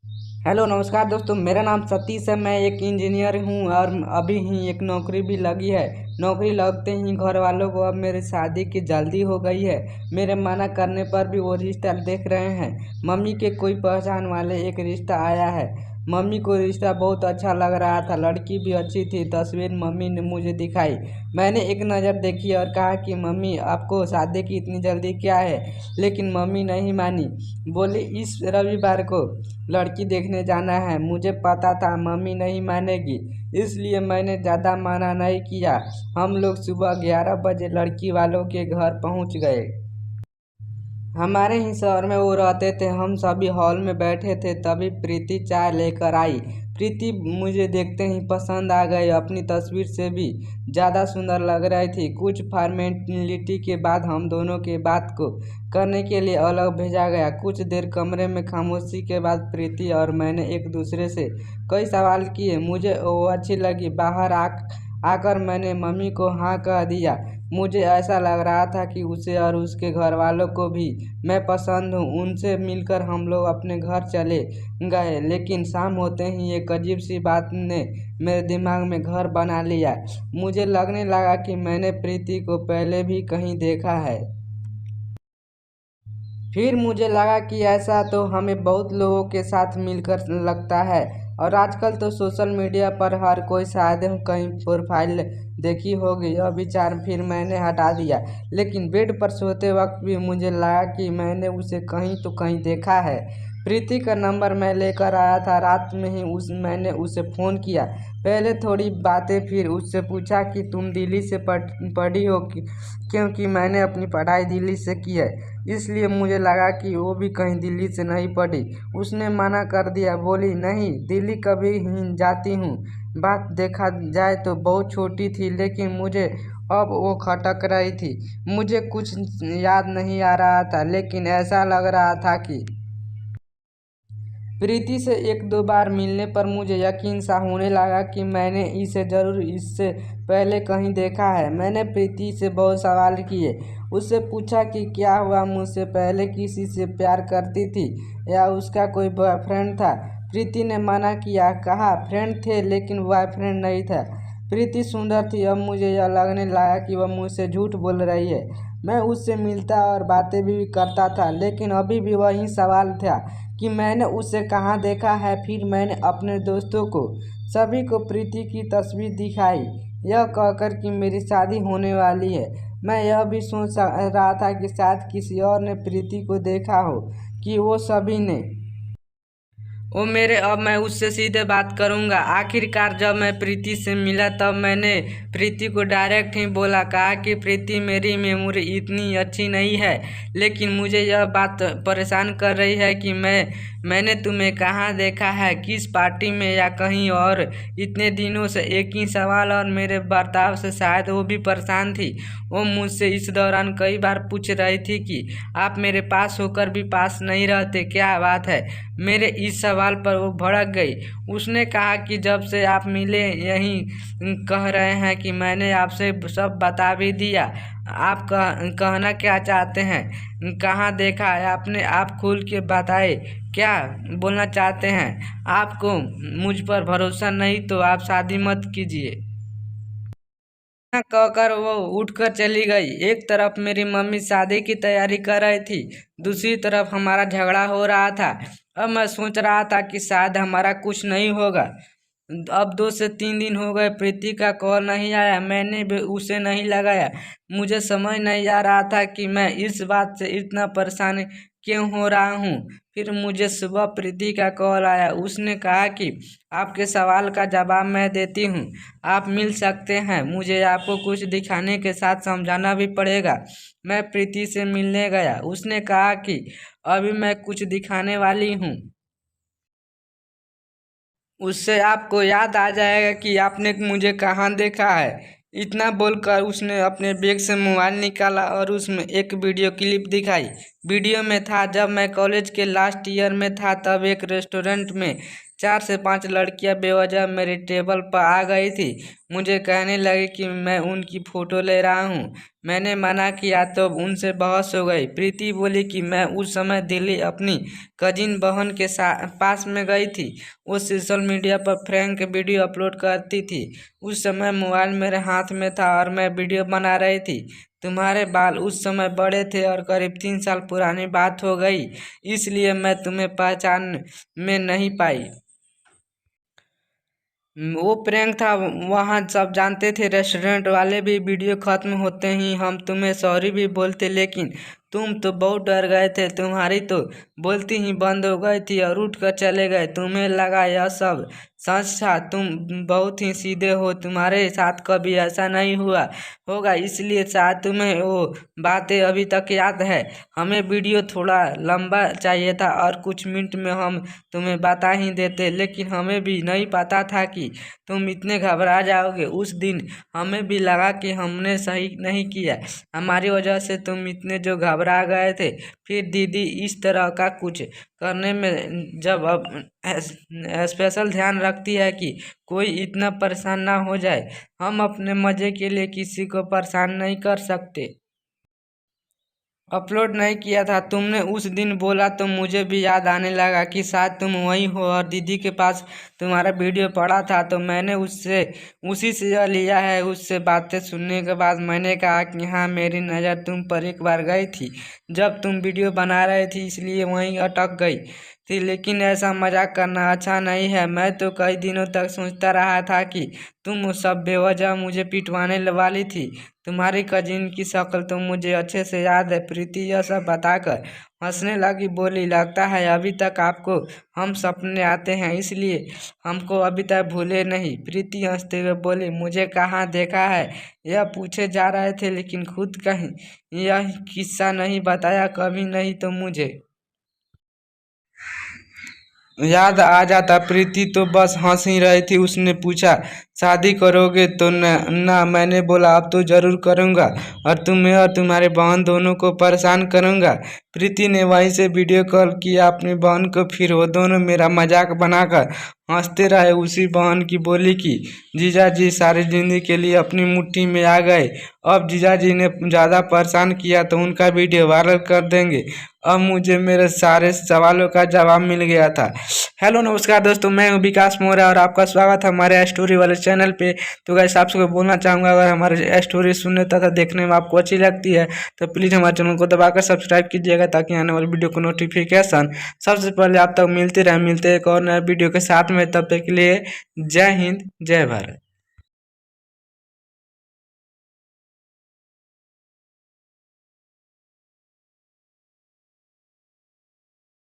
Hello नमस्कार दोस्तों, मेरा नाम सतीश है। मैं एक इंजीनियर हूँ और अभी ही एक नौकरी भी लगी है। नौकरी लगते ही घर वालों को अब मेरी शादी की जल्दी हो गई है। मेरे मना करने पर भी वो रिश्ता देख रहे हैं। मम्मी के कोई पहचान वाले एक रिश्ता आया है। मम्मी को रिश्ता बहुत अच्छा लग रहा था, लड़की भी अच्छी थी। तस्वीर मम्मी ने मुझे दिखाई। मैंने एक नज़र देखी और कहा कि मम्मी, आपको शादी की इतनी जल्दी क्या है? लेकिन मम्मी नहीं मानी। बोली इस रविवार को लड़की देखने जाना है। मुझे पता था मम्मी नहीं मानेगी, इसलिए मैंने ज़्यादा मना नहीं किया। हम लोग सुबह 11 बजे लड़की वालों के घर पहुंच गए। हमारे ही शहर में वो रहते थे। हम सभी हॉल में बैठे थे, तभी प्रीति चाय लेकर आई। प्रीति मुझे देखते ही पसंद आ गई। अपनी तस्वीर से भी ज़्यादा सुंदर लग रही थी। कुछ फॉर्मेलिटी के बाद हम दोनों के बात को करने के लिए अलग भेजा गया। कुछ देर कमरे में खामोशी के बाद प्रीति और मैंने एक दूसरे से कई सवाल किए। मुझे वो अच्छी लगी। बाहर आकर मैंने मम्मी को हाँ कह दिया। मुझे ऐसा लग रहा था कि उसे और उसके घर वालों को भी मैं पसंद हूँ। उनसे मिलकर हम लोग अपने घर चले गए, लेकिन शाम होते ही एक अजीब सी बात ने मेरे दिमाग में घर बना लिया। मुझे लगने लगा कि मैंने प्रीति को पहले भी कहीं देखा है। फिर मुझे लगा कि ऐसा तो हमें बहुत लोगों के साथ मिलकर लगता है। और आजकल तो सोशल मीडिया पर हर कोई शायद कहीं प्रोफाइल देखी होगी। यह विचार फिर मैंने हटा दिया, लेकिन बेड पर सोते वक्त भी मुझे लगा कि मैंने उसे कहीं तो कहीं देखा है। प्रीति का नंबर मैं लेकर आया था। रात में ही मैंने उसे फ़ोन किया। पहले थोड़ी बातें, फिर उससे पूछा कि तुम दिल्ली से पढ़ी हो क्योंकि मैंने अपनी पढ़ाई दिल्ली से की है, इसलिए मुझे लगा कि वो भी कहीं दिल्ली से नहीं पढ़ी। उसने मना कर दिया। बोली नहीं, दिल्ली कभी ही जाती हूँ। बात देखा जाए तो बहुत छोटी थी, लेकिन मुझे अब वो खटक रही थी। मुझे कुछ याद नहीं आ रहा था, लेकिन ऐसा लग रहा था कि प्रीति से एक दो बार मिलने पर मुझे यकीन सा होने लगा कि मैंने इसे ज़रूर इससे पहले कहीं देखा है। मैंने प्रीति से बहुत सवाल किए। उससे पूछा कि क्या हुआ, मुझसे पहले किसी से प्यार करती थी या उसका कोई बॉयफ्रेंड था। प्रीति ने मना किया, कहा फ्रेंड थे लेकिन बॉयफ्रेंड नहीं था। प्रीति सुंदर थी। अब मुझे यह लगने लगा कि वह मुझसे झूठ बोल रही है। मैं उससे मिलता और बातें भी करता था, लेकिन अभी भी वही सवाल था कि मैंने उसे कहाँ देखा है। फिर मैंने अपने दोस्तों को सभी को प्रीति की तस्वीर दिखाई, यह कहकर कि मेरी शादी होने वाली है। मैं यह भी सोच रहा था कि शायद किसी और ने प्रीति को देखा हो, कि वो सभी ने ओ मेरे, अब मैं उससे सीधे बात करूंगा। आखिरकार जब मैं प्रीति से मिला तब मैंने प्रीति को डायरेक्ट ही बोला। कहा कि प्रीति, मेरी मेमोरी इतनी अच्छी नहीं है, लेकिन मुझे यह बात परेशान कर रही है कि मैंने तुम्हें कहाँ देखा है, किस पार्टी में या कहीं और। इतने दिनों से एक ही सवाल, और मेरे बर्ताव से शायद वो भी परेशान थी। वो मुझसे इस दौरान कई बार पूछ रही थी कि आप मेरे पास होकर भी पास नहीं रहते, क्या बात है। मेरे इस सवाल पर वो भड़क गई। उसने कहा कि जब से आप मिले यही कह रहे हैं कि मैंने आपसे सब बता भी दिया। आप कहना क्या चाहते हैं? कहाँ देखा है आपने? आप खुल के बताए, क्या बोलना चाहते हैं? आपको मुझ पर भरोसा नहीं तो आप शादी मत कीजिए। कहकर वो उठकर चली गई। एक तरफ मेरी मम्मी शादी की तैयारी कर रही थी, दूसरी तरफ हमारा झगड़ा हो रहा था। अब मैं सोच रहा था कि शायद हमारा कुछ नहीं होगा। अब 2 से 3 दिन हो गए, प्रीति का कॉल नहीं आया, मैंने भी उसे नहीं लगाया। मुझे समझ नहीं आ रहा था कि मैं इस बात से इतना परेशान क्यों हो रहा हूँ। फिर मुझे सुबह प्रीति का कॉल आया। उसने कहा कि आपके सवाल का जवाब मैं देती हूँ, आप मिल सकते हैं। मुझे आपको कुछ दिखाने के साथ समझाना भी पड़ेगा। मैं प्रीति से मिलने गया। उसने कहा कि अभी मैं कुछ दिखाने वाली हूँ, उससे आपको याद आ जाएगा कि आपने मुझे कहाँ देखा है। इतना बोलकर उसने अपने बैग से मोबाइल निकाला और उसमें एक वीडियो क्लिप दिखाई। वीडियो में था, जब मैं कॉलेज के लास्ट ईयर में था तब एक रेस्टोरेंट में 4 से 5 लड़कियां बेवजह मेरे टेबल पर आ गई थी। मुझे कहने लगी कि मैं उनकी फ़ोटो ले रहा हूँ। मैंने मना किया तो उनसे बहस हो गई। प्रीति बोली कि मैं उस समय दिल्ली अपनी कजिन बहन के पास में गई थी। वो सोशल मीडिया पर प्रैंक वीडियो अपलोड करती थी। उस समय मोबाइल मेरे हाथ में था और मैं वीडियो बना रही थी। तुम्हारे बाल उस समय बड़े थे और करीब 3 साल पुरानी बात हो गई, इसलिए मैं तुम्हें पहचान में नहीं पाई। वो प्रैंक था, वहाँ सब जानते थे। रेस्टोरेंट वाले भी वीडियो खत्म होते ही हम तुम्हें सॉरी भी बोलते, लेकिन तुम तो बहुत डर गए थे। तुम्हारी तो बोलती ही बंद हो गई थी और उठ कर चले गए। तुम्हें लगा यह सब सच था। तुम बहुत ही सीधे हो, तुम्हारे साथ कभी ऐसा नहीं हुआ होगा, इसलिए शायद तुम्हें वो बातें अभी तक याद है। हमें वीडियो थोड़ा लंबा चाहिए था और कुछ मिनट में हम तुम्हें बता ही देते, लेकिन हमें भी नहीं पता था कि तुम इतने घबरा जाओगे। उस दिन हमें भी लगा कि हमने सही नहीं किया, हमारी वजह से तुम इतने जो घबरा गए थे। फिर दीदी इस तरह का कुछ करने में जब अब स्पेशल ध्यान रखती है कि कोई इतना परेशान ना हो जाए। हम अपने मज़े के लिए किसी को परेशान नहीं कर सकते। अपलोड नहीं किया था तुमने उस दिन बोला तो मुझे भी याद आने लगा कि शायद तुम वही हो और दीदी के पास तुम्हारा वीडियो पड़ा था, तो मैंने उसी से यह लिया है। उससे बातें सुनने के बाद मैंने कहा कि हाँ, मेरी नज़र तुम पर एक बार गई थी जब तुम वीडियो बना रहे थी, इसलिए वहीं अटक गई थी। लेकिन ऐसा मजाक करना अच्छा नहीं है। मैं तो कई दिनों तक सोचता रहा था कि तुम सब बेवजह मुझे पिटवाने वाली थी। तुम्हारी कजिन की शक्ल तो मुझे अच्छे से याद है। प्रीति यह सब बताकर हंसने लगी, बोली लगता है अभी तक आपको हम सपने आते हैं, इसलिए हमको अभी तक भूले नहीं। प्रीति हंसते हुए बोली, मुझे कहाँ देखा है यह पूछे जा रहे थे, लेकिन खुद कहीं यह किस्सा नहीं बताया कभी नहीं तो मुझे याद आ जाता। प्रीति तो बस हंस ही रही थी। उसने पूछा, शादी करोगे तो ना। मैंने बोला अब तो जरूर करूँगा और तुम्हें और तुम्हारे बहन दोनों को परेशान करूँगा। प्रीति ने वहीं से वीडियो कॉल किया अपनी बहन को। फिर वो दोनों मेरा मजाक बनाकर हंसते रहे। उसी बहन की बोली कि जीजा जी सारी जिंदगी के लिए अपनी मुट्ठी में आ गए। अब जीजा जी ने ज़्यादा परेशान किया तो उनका वीडियो वायरल कर देंगे। अब मुझे मेरे सारे सवालों का जवाब मिल गया था। हेलो नमस्कार दोस्तों, मैं हूं विकास मोरा और आपका स्वागत है हमारे स्टोरी वाले चैनल पे। तो गाइस आपसे बोलना चाहूँगा, अगर हमारे स्टोरी सुनने तथा देखने में आपको अच्छी लगती है तो प्लीज़ हमारे चैनल को दबाकर सब्सक्राइब कीजिएगा, ताकि आने वाली वीडियो को नोटिफिकेशन सबसे पहले आप तक मिलते रहे। मिलते एक और नए वीडियो के साथ में, तब तक के लिए जय हिंद जय भारत।